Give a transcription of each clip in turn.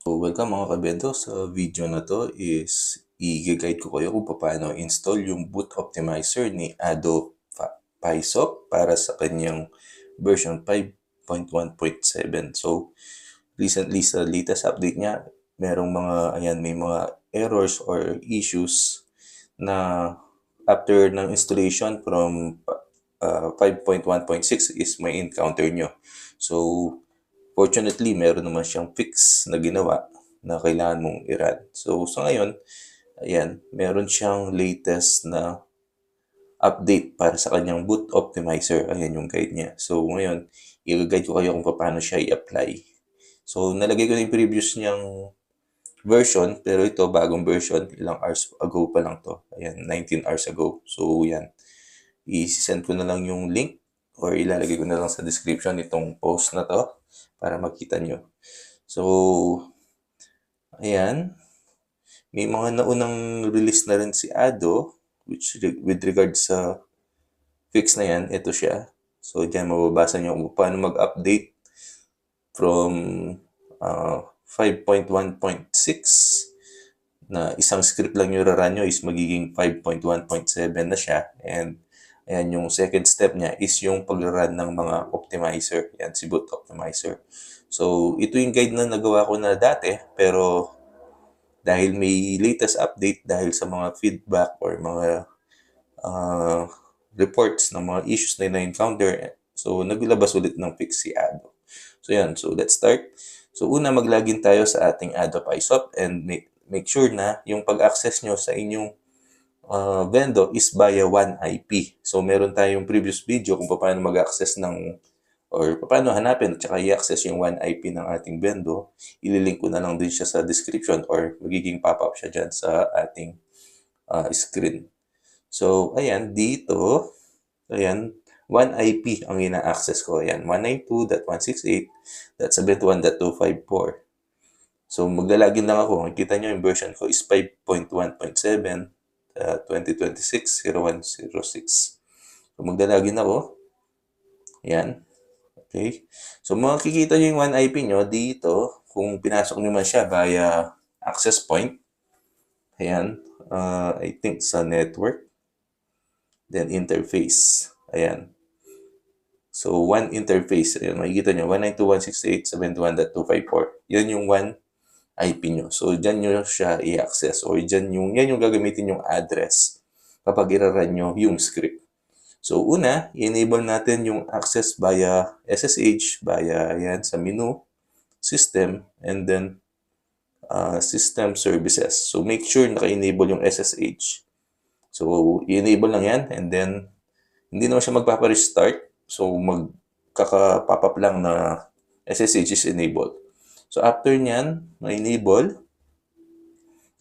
So, welcome mga kabento. Sa video na to is i-guide ko kayo kung paano install yung boot optimizer ni Adobe PySop para sa kanyang version 5.1.7. So, recently sa latest update niya, may mga errors or issues na after ng installation from 5.1.6 is may encounter nyo. So, fortunately, meron naman siyang fix na ginawa na kailangan mong i-run. So, sa ngayon, ayan, meron siyang latest na update para sa kanyang boot optimizer. Ayan yung guide niya. So, ngayon, i-guide ko kayo kung paano siya i-apply. So, nalagay ko na yung previous niyang version, pero ito, bagong version, ilang hours ago pa lang to. Ayan, 19 hours ago. So, yan. I-send ko na lang yung link or ilalagay ko na lang sa description itong post na to para makita nyo. So, ayan. May mga naunang release na rin si Ado with regards sa fix na yan. Ito siya. So, dyan mababasa nyo kung paano mag-update from 5.1.6 na isang script lang yung rarun nyo is magiging 5.1.7 na siya. And ayan, yung second step niya is yung pag-run ng mga optimizer. Yan, si boot optimizer. So, ito yung guide na nagawa ko na dati, pero dahil may latest update, dahil sa mga feedback or mga reports ng mga issues na na-encounter, so naglabas ulit ng fix si Ado. So, yan. So, let's start. So, una, mag-login tayo sa ating Adobe PySop and make sure na yung pag-access nyo sa inyong Vendo is via 1IP. So, meron tayong previous video kung paano mag-access ng or paano hanapin at saka i-access yung 1IP ng ating Vendo. Ililink ko na lang din siya sa description or magiging pop-up siya dyan sa ating screen. So, ayan, dito, ayan, 1IP ang ina-access ko. Ayan, 192.168.71.254. So, maglalagin lang ako. Makikita nyo yung version ko is 5.1.7. 2026-0106. So, maglalagin ako. Ayan. Okay. So, makikita nyo yung 1IP nyo dito. Kung pinasok nyo man siya via access point. Ayan. I think sa network. Then, interface. Ayan. So, one interface. Ayan. Makikita nyo. 192.168.71.254. Yan yung 1IP nyo. So, dyan nyo siya i-access or yan yung gagamitin yung address kapag i-run nyo yung script. So, una, i-enable natin yung access via SSH, via yan sa menu, system, and then system services. So, make sure naka-enable yung SSH. So, i-enable lang yan and then hindi naman siya magpapa-restart. So, magkaka-pop up lang na SSH is enabled. So, after nyan, na-enable,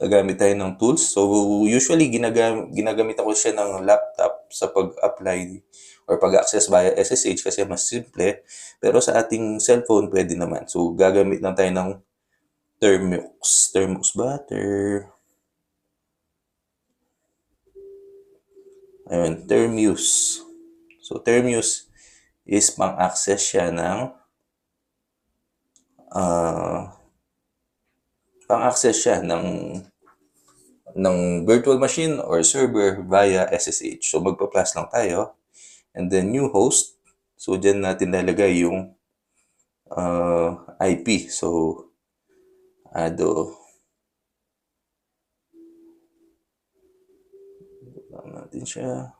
gagamit tayo ng tools. So, usually, ginagamit ako siya ng laptop sa pag-apply or pag-access via SSH kasi mas simple. Pero sa ating cellphone, pwede naman. So, gagamit lang tayo ng Termux. Termux ba? Ayun, Termuse. So, Termuse is pang-access siya ng virtual machine or server via SSH. So, magpa-plus lang tayo. And then, new host. So, dyan natin lalagay yung IP. So, Ado. Lang natin siya.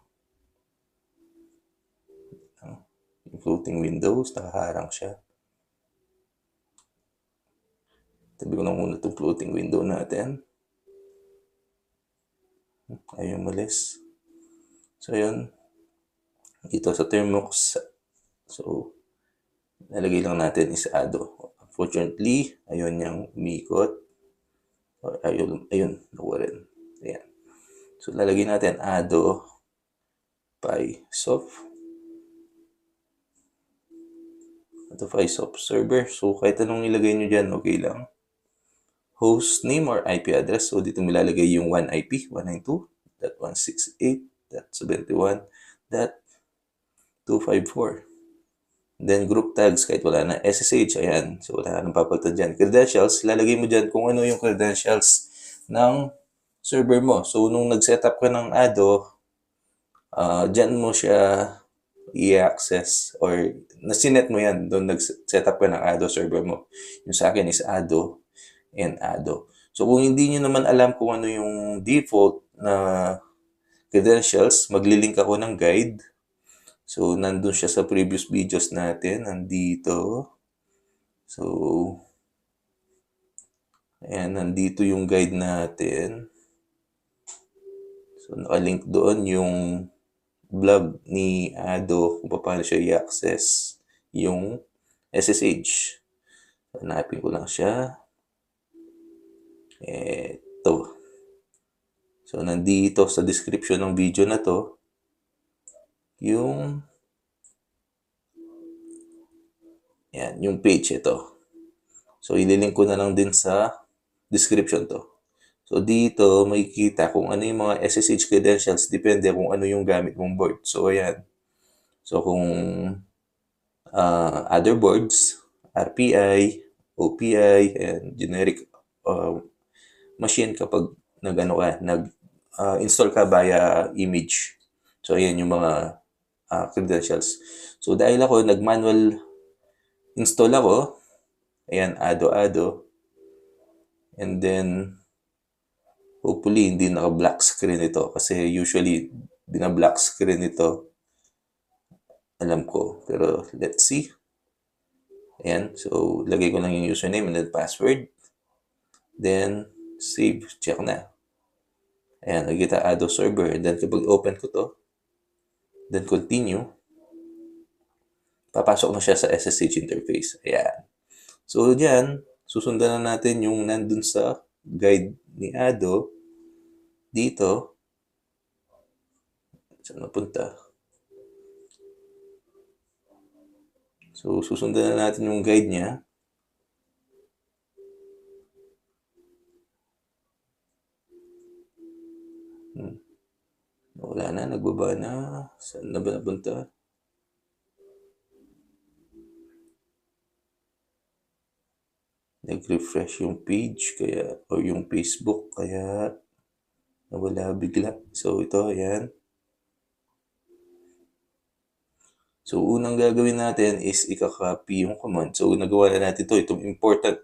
Yung floating windows, nakaharang siya. Tabi ko lang muna itong floating window natin. Ayun, malis. So, yun. Dito sa Termux. So, nalagay lang natin is Ado. Unfortunately, ayun yung umikot. Ayun, nakuha rin. Ayan. So, lalagay natin Ado PySop. Ito PySop server. So, kahit anong ilagay nyo dyan, okay lang. Host name or IP address. So, dito nilalagay yung 1IP, 192.168.71.254. Then group tags, kahit wala na SSH, ayan. So wala nang papalitan dyan. Credentials, lalagay mo dyan kung ano yung credentials ng server mo. So nung nag-setup ka ng Ado, dyan mo siya i-access or nasinet mo yan doon nag-setup ka ng Ado server mo. Yung sa akin is Ado and Ado. So kung hindi nyo naman alam kung ano yung default na credentials, maglilink ako ng guide. So nandun siya sa previous videos natin, nandito. So ayan, nandito yung guide natin. So nakalink doon yung blog ni Ado kung paano siya i-access yung SSH. Hanapin ko lang siya. Ito. So, nandito sa description ng video na to, yung page ito. So, ililink ko na lang din sa description to. So, dito makikita kung ano yung mga SSH credentials, depende kung ano yung gamit mong board. So, ayan. So, kung other boards, RPI, OPI, and generic machine kapag nag-install ka via image. So, ayan yung mga credentials. So, dahil ako nag-manual install ako, ayan, Ado. And then, hopefully, hindi naka-black screen ito. Kasi usually, bina-black screen ito. Alam ko. Pero, let's see. Ayan. So, lagay ko lang yung username and then password. Then, save. Check na. Ayan, nakikita Ado server. And then, kapag open ko to, then continue, papasok na siya sa SSH interface. Ayan. So, dyan, susundan na natin yung nandun sa guide ni Ado. Dito. Saan napunta? So, susundan na natin yung guide niya. Wala na, nagbaba na. Saan na ba napunta? Nag-refresh yung page kaya o yung Facebook kaya nawala bigla. So ito, ayan. So unang gagawin natin is i-copy yung command. So nagawa na natin to, itong important.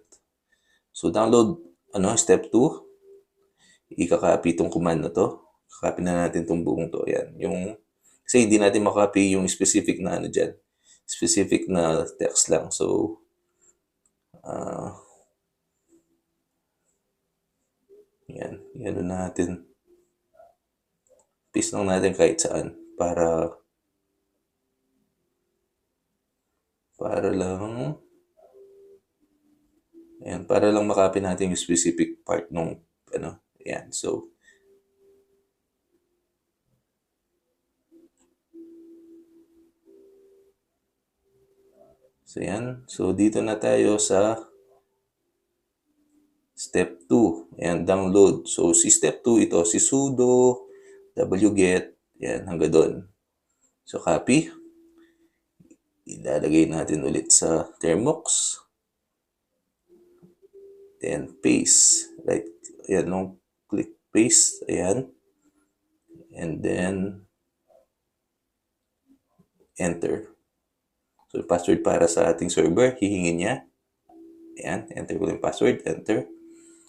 So download step 2. I-copy itong command na to. Copy na natin itong buong to. Ayan. Kasi hindi natin makopy yung specific na dyan. Specific na text lang. So yan natin. Paste lang natin kahit saan para lang makopy natin yung specific part nung ayan. So yan. So dito na tayo sa step 2. Ayan, download. So si step 2 ito, si sudo wget. Yan, hanggang doon. So copy. Ilalagay natin ulit sa Termux. Then paste. Right. Ayan, long click paste. Ayan. And then enter. So password para sa ating server, hihingin niya. Ayan, enter ko yung password, enter.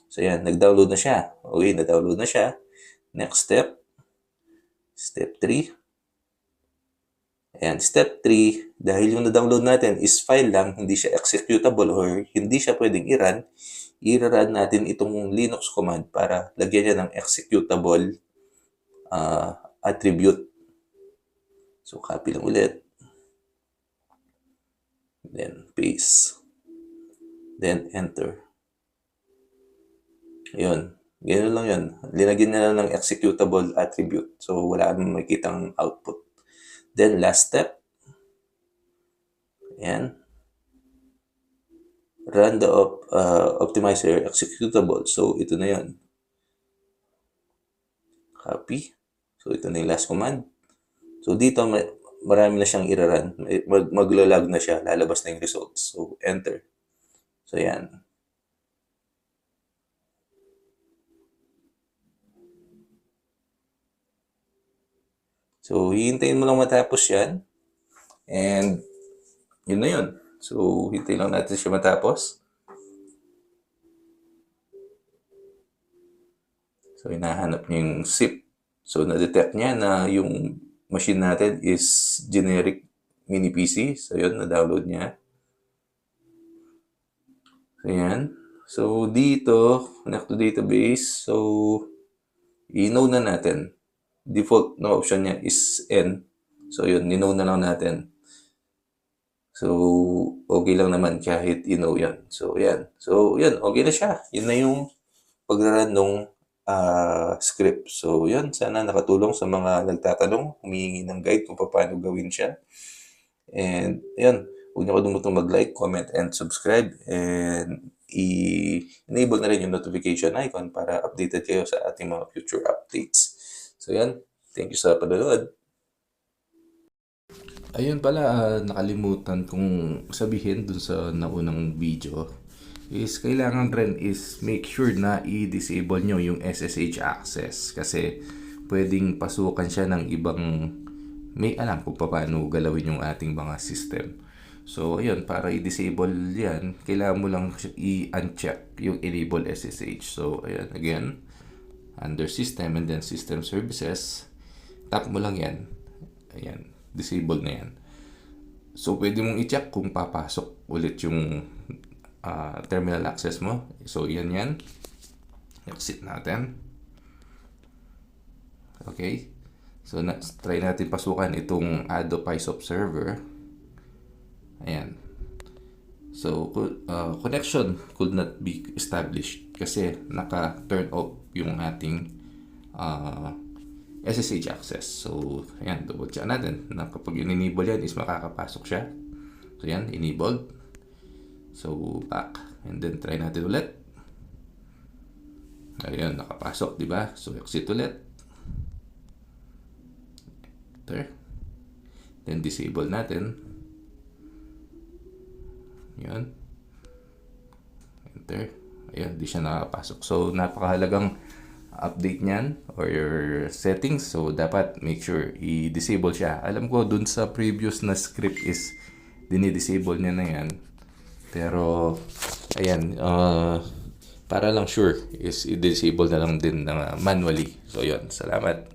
So ayan, nag-download na siya. Okay, na-download na siya. Next step. Step 3. Ayan, step 3, dahil yung na-download natin is file lang, hindi siya executable or hindi siya pwedeng i-run, i-run natin itong Linux command para lagyan niya ng executable attribute. So copy lang ulit. Then paste. Then enter. Ayun. Ganyan lang yun. Linagyan na lang ng executable attribute. So, wala kang makikitang output. Then, last step. Ayan. Run the optimizer executable. So, ito na yun. Copy. So, ito na yung last command. So, dito marami na siyang ira-run. Magla-lag na siya, lalabas na yung results. So, enter. So, yan. So, hihintayin mo lang matapos yan. And, yun na yun. So, hintayin lang natin siya matapos. So, hinahanap niya yung zip. So, na-detect niya na yung machine natin is generic mini PC. So, yun, na-download niya. So, yan. So, dito, connect to database. So, i-know na natin. Default na option niya is N. So, yun, ni-know na lang natin. So, okay lang naman kahit i-know yan. So, yan. So, yan, okay na siya. Yun na yung pag-run ng script. So, yun. Sana nakatulong sa mga nagtatanong, humihingi ng guide kung paano gawin siya. And, yun. Huwag niyo kalumutang mag-like, comment, and subscribe. And, i-enable na rin yung notification icon para updated kayo sa ating mga future updates. So, yan. Thank you sa panonood. Ayun pala, nakalimutan kong sabihin dun sa naunang video is kailangan rin is make sure na i-disable nyo yung SSH access kasi pwedeng pasukan siya ng ibang may alam kung paano galawin yung ating mga system. So ayun, para i-disable yan, kailangan mo lang i-uncheck yung enable SSH. So ayun, again, under system and then system services, tap mo lang yan. Ayan, disable na yan. So, pwede mong i-check kung papasok ulit yung terminal access mo. So, yan. Exit natin. Okay. So, try natin pasukan itong Ado PySop server. Ayan. So, connection could not be established kasi naka-turn off yung ating SSH access. So, ayan, double check natin na kapag in-enable yan is makakapasok siya. So, yan, enabled. So, back. And then, try natin ulit. Ayan, nakapasok, di ba? So, exit ulit. Enter. Then, disable natin. Ayan. Enter. Ayan, di siya nakapasok. So, napakahalagang update niyan or your settings. So, dapat make sure i-disable siya. Alam ko, dun sa previous na script is dinidisable niya na yan. Pero, ayan, para lang sure is i-disable na lang din manually. So, yun. Salamat.